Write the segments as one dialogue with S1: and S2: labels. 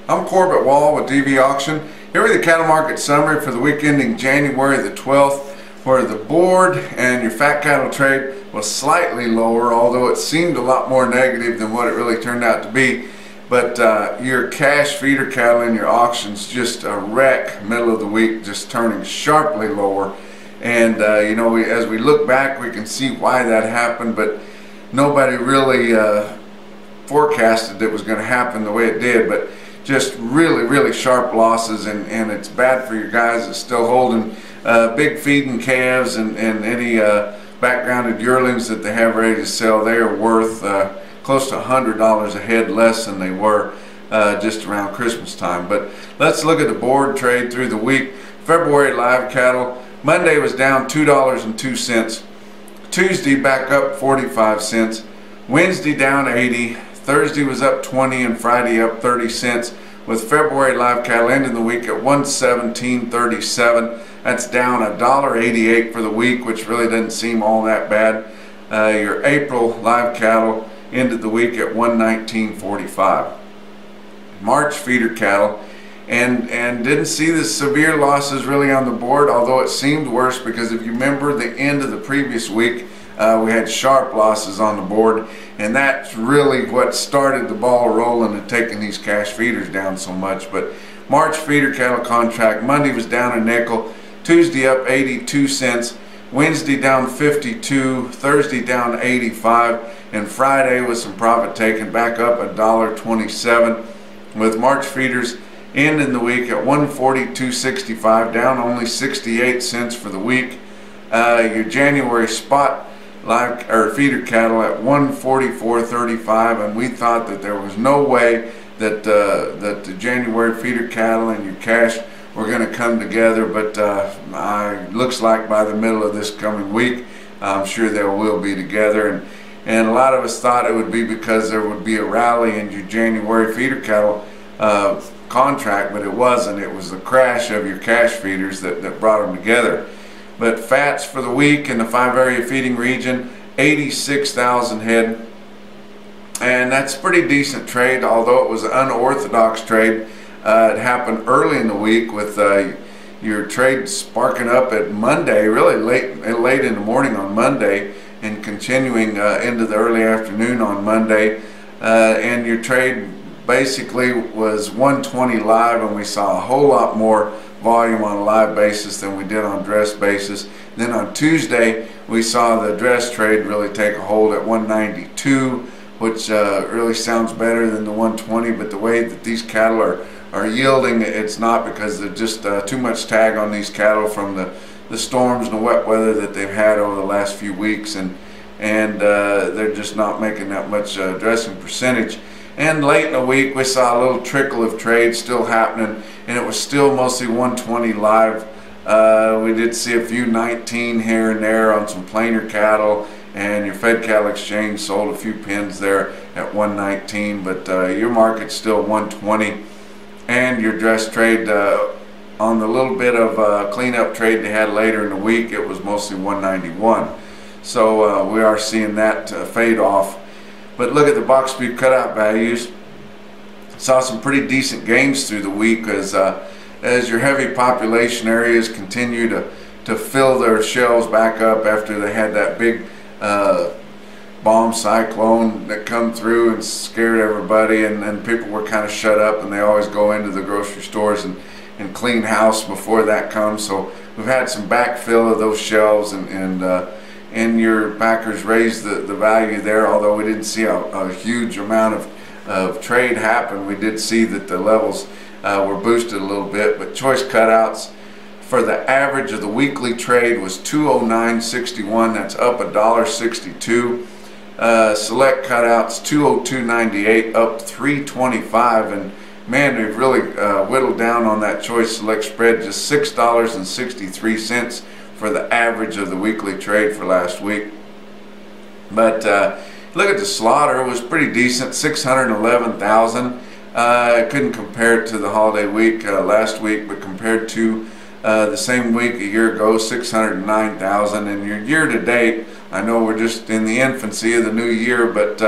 S1: I'm Corbett Wall with DV Auction. Here with the cattle market summary for the week ending January the 12th, where the board and your fat cattle trade was slightly lower, although it seemed a lot more negative than what it really turned out to be. But your cash feeder cattle in your auctions just a wreck middle of the week, just turning sharply lower. And you know, as we look back, we can see why that happened, but nobody really forecasted it was going to happen the way it did. But just really sharp losses, and it's bad for your guys that's still holding big feeding calves and any backgrounded yearlings that they have ready to sell. They are worth close to $100 a head less than they were just around Christmas time. But let's look at the board trade through the week. February live cattle, Monday was down $2.02. Tuesday back up 45 cents. Wednesday down 80. Thursday was up 20 and Friday up 30 cents, with February live cattle ending the week at 117.37. That's down $1.88 for the week, which really doesn't seem all that bad. Your April live cattle ended the week at 119.45. March feeder cattle and didn't see the severe losses really on the board, although it seemed worse because if you remember the end of the previous week, we had sharp losses on the board, and that's really what started the ball rolling and taking these cash feeders down so much. But March feeder cattle contract, Monday was down a nickel, Tuesday up 82 cents, Wednesday down 52, Thursday down 85, and Friday with some profit taken back up $1.27, with March feeders ending the week at 142.65, down only 68 cents for the week. Your January spot live or feeder cattle at 144.35, and we thought that there was no way that that the January feeder cattle and your cash were going to come together, but looks like by the middle of this coming week, I'm sure they will be together. And a lot of us thought it would be because there would be a rally in your January feeder cattle contract, but it wasn't. It was the crash of your cash feeders that brought them together. But fats for the week in the 5-area feeding region, 86,000 head, and that's a pretty decent trade, although it was an unorthodox trade. It happened early in the week with your trade sparking up at Monday, really late in the morning on Monday, and continuing into the early afternoon on Monday, and your trade basically was 120 live, and we saw a whole lot more volume on a live basis than we did on dress basis. Then on Tuesday we saw the dress trade really take a hold at 192, which really sounds better than the 120, but the way that these cattle are yielding, it's not, because there's just too much tag on these cattle from the storms and the wet weather that they've had over the last few weeks, and they're just not making that much dressing percentage. And late in the week we saw a little trickle of trade still happening, and it was still mostly 120 live. We did see a few 19 here and there on some plainer cattle, and your fed cattle exchange sold a few pins there at 119, but your market's still 120. And your dress trade, on the little bit of cleanup trade they had later in the week, it was mostly 191. So we are seeing that fade off. But look at the box beef cutout values. Saw some pretty decent gains through the week as your heavy population areas continue to fill their shelves back up after they had that big bomb cyclone that come through and scared everybody, and people were kind of shut up, and they always go into the grocery stores and clean house before that comes. So we've had some backfill of those shelves, and your packers raised the value there, although we didn't see a huge amount of trade happen. We did see that the levels were boosted a little bit, but choice cutouts for the average of the weekly trade was 209.61. That's up $1.62. Select cutouts 202.98, up 325, and man, they've really whittled down on that choice select spread, just $6.63 for the average of the weekly trade for last week. But look at the slaughter, it was pretty decent, 611,000. I couldn't compare it to the holiday week last week, but compared to the same week a year ago, 609,000. And your year to date, I know we're just in the infancy of the new year, but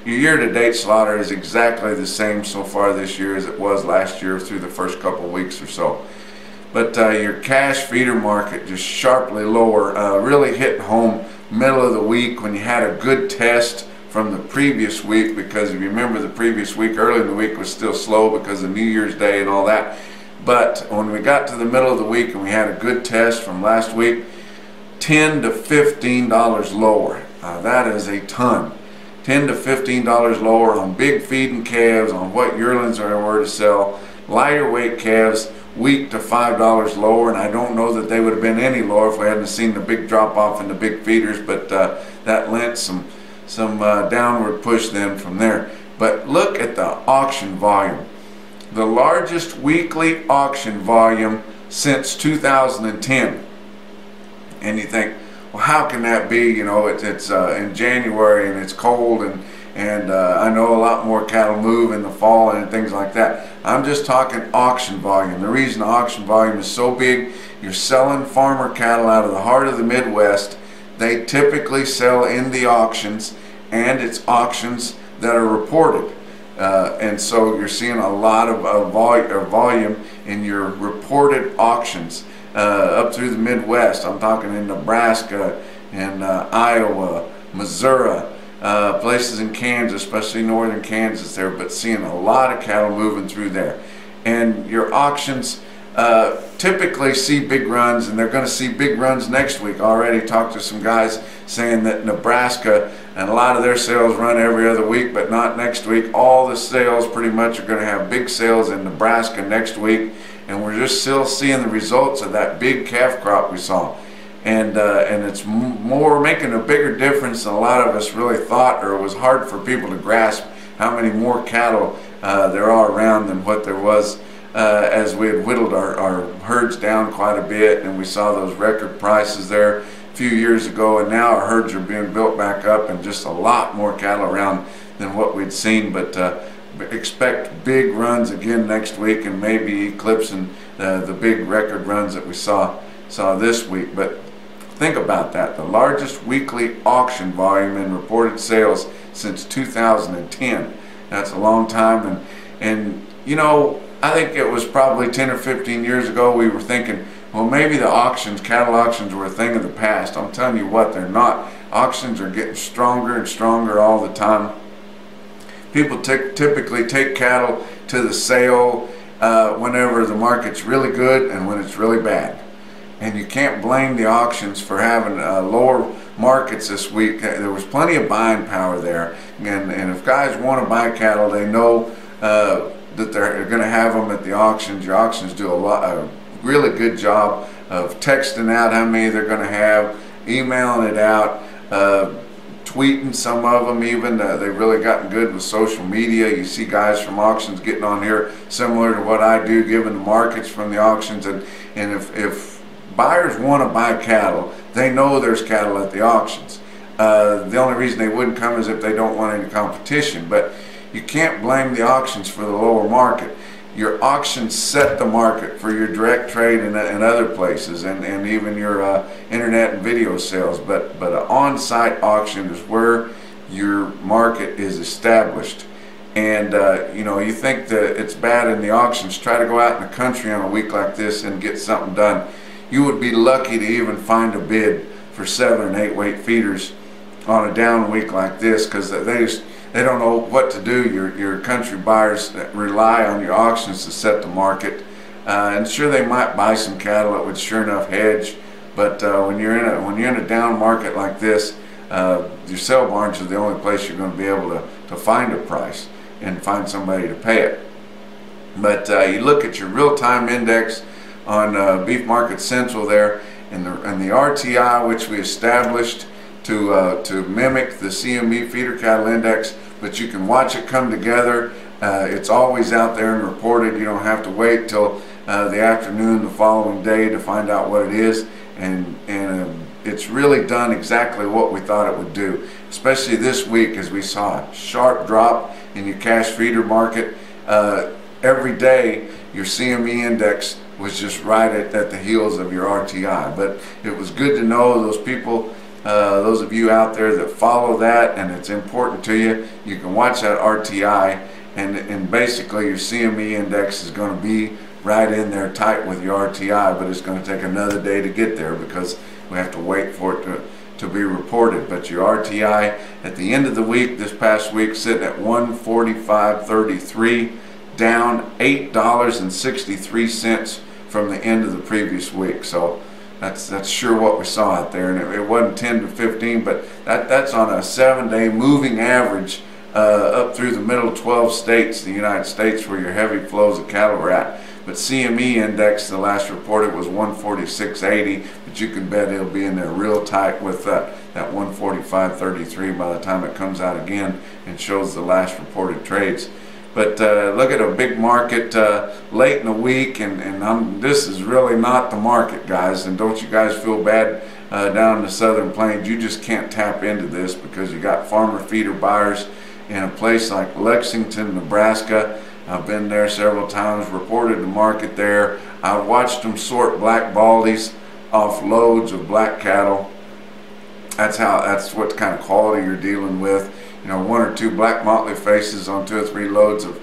S1: your year-to-date slaughter is exactly the same so far this year as it was last year through the first couple of weeks or so. But your cash feeder market just sharply lower, really hitting home middle of the week when you had a good test from the previous week, because if you remember, the previous week, early in the week, was still slow because of New Year's Day and all that. But when we got to the middle of the week and we had a good test from last week, $10 to $15 lower. That is a ton. $10 to $15 lower on big feeding calves, on what yearlings were to sell. Lighter weight calves, week to $5 lower, and I don't know that they would have been any lower if we hadn't seen the big drop off in the big feeders, but that lent some downward push then from there. But look at the auction volume. The largest weekly auction volume since 2010. And you think, well, how can that be? You know, it's in January and it's cold, and I know a lot more cattle move in the fall and things like that. I'm just talking auction volume. The reason the auction volume is so big, you're selling farmer cattle out of the heart of the Midwest. They typically sell in the auctions, and it's auctions that are reported. And so you're seeing a lot of volume in your reported auctions up through the Midwest. I'm talking in Nebraska and Iowa, Missouri, places in Kansas, especially northern Kansas there, but seeing a lot of cattle moving through there. And your auctions typically see big runs, and they're going to see big runs next week. Already talked to some guys saying that Nebraska and a lot of their sales run every other week, but not next week. All the sales pretty much are going to have big sales in Nebraska next week, and we're just still seeing the results of that big calf crop we saw. And it's more making a bigger difference than a lot of us really thought, or it was hard for people to grasp how many more cattle there are around than what there was as we had whittled our herds down quite a bit, and we saw those record prices there a few years ago, and now our herds are being built back up and just a lot more cattle around than what we'd seen. But expect big runs again next week, and maybe eclipsing the big record runs that we saw this week. But think about that, the largest weekly auction volume in reported sales since 2010. That's a long time. And you know, I think it was probably 10 or 15 years ago we were thinking, well, maybe the auctions, cattle auctions, were a thing of the past. I'm telling you what, they're not. Auctions are getting stronger and stronger all the time. People typically take cattle to the sale whenever the market's really good and when it's really bad. And you can't blame the auctions for having lower markets this week. There was plenty of buying power there, and if guys want to buy cattle, they know that they're going to have them at the auctions. Your auctions do a really good job of texting out how many they're going to have, emailing it out, tweeting some of them even. They've really gotten good with social media. You see guys from auctions getting on here similar to what I do, giving the markets from the auctions. And if buyers want to buy cattle, they know there's cattle at the auctions. The only reason they wouldn't come is if they don't want any competition. But you can't blame the auctions for the lower market. Your auctions set the market for your direct trade and other places, and even your internet and video sales. But an on-site auction is where your market is established. And you know, you think that it's bad in the auctions, try to go out in the country on a week like this and get something done. You would be lucky to even find a bid for 7 and 8 weight feeders on a down week like this, because they don't know what to do. Your country buyers rely on your auctions to set the market, and sure, they might buy some cattle that would sure enough hedge, but when you're in a down market like this, your sale barns are the only place you're going to be able to find a price and find somebody to pay it. But you look at your real-time index on Beef Market Central there, and the RTI, which we established to mimic the CME feeder cattle index, but you can watch it come together. It's always out there and reported. You don't have to wait till the afternoon the following day to find out what it is, and it's really done exactly what we thought it would do, especially this week as we saw a sharp drop in your cash feeder market. Every day your CME index was just right at the heels of your RTI. But it was good to know those people Those of you out there that follow that and it's important to you, you can watch that RTI, and basically your CME index is going to be right in there tight with your RTI, but it's going to take another day to get there because we have to wait for it to be reported. But your RTI at the end of the week, this past week, sitting at 145.33, down $8.63 from the end of the previous week. So that's sure what we saw out there, and it wasn't 10 to 15, but that's on a 7-day moving average up through the middle 12 states, the United States, where your heavy flows of cattle are at. But CME index, the last reported was 146.80, but you can bet it'll be in there real tight with that 145.33 by the time it comes out again and shows the last reported trades. But look at a big market late in the week, and this is really not the market, guys. And don't you guys feel bad down in the Southern Plains. You just can't tap into this because you got farmer feeder buyers in a place like Lexington, Nebraska. I've been there several times, reported the market there. I've watched them sort black baldies off loads of black cattle. That's what kind of quality you're dealing with. You know, 1 or 2 black motley faces on 2 or 3 loads of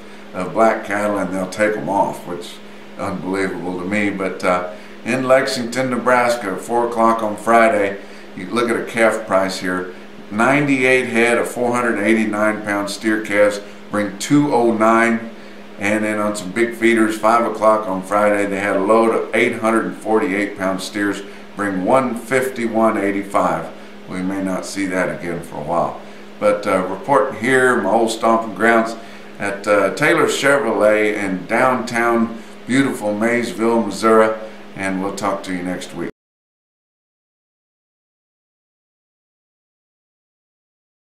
S1: black cattle, and they'll take them off, which is unbelievable to me. But in Lexington, Nebraska, at 4 o'clock on Friday, you look at a calf price here. 98 head of 489-pound steer calves bring 209, and then on some big feeders, 5 o'clock on Friday, they had a load of 848-pound steers bring 151.85. We may not see that again for a while. But reporting here, my old stomping grounds at Taylor Chevrolet in downtown beautiful Maysville, Missouri, and we'll talk to you next week.